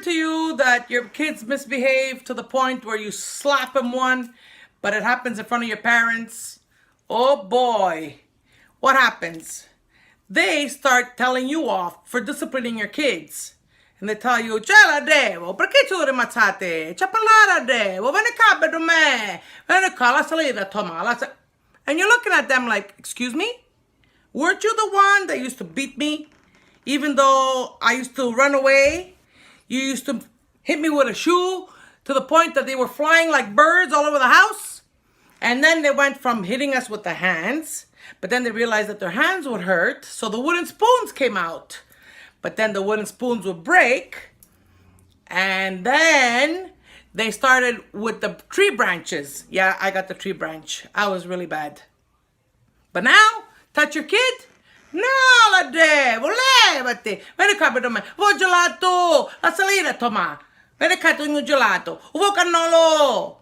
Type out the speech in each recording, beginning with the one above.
happened to you that your kids misbehave to the point where you slap them one, but it happens in front of your parents? Oh boy, what happens? They start telling you off for disciplining your kids. And they tell you, "Cela devo, perché tu rimazzate? C'è parlare devo, vieni qua per me, vieni qua, la salita, toma." And you're looking at them like, "Excuse me? Weren't you the one that used to beat me? Even though I used to run away, you used to hit me with a shoe to the point that they were flying like birds all over the house." And then they went from hitting us with the hands, but then they realized that their hands would hurt, so the wooden spoons came out. But then the wooden spoons would break, and then they started with the tree branches. Yeah, I got the tree branch. I was really bad. But now, touch your kid? No, la devo, levati. Vieni qua per me. Vuoi gelato? La salita, toma. Vieni qua tu il gelato. Vuoi cannolo?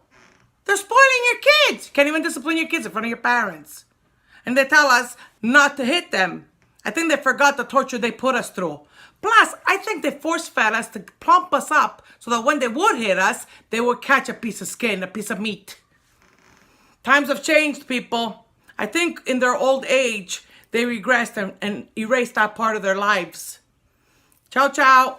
They're spoiling your kids. You can't even discipline your kids in front of your parents. And they tell us not to hit them. I think they forgot the torture they put us through. Plus, I think they force-fed us to plump us up so that when they would hit us, they would catch a piece of skin, a piece of meat. Times have changed, people. I think in their old age, they regressed and erased that part of their lives. Ciao, ciao.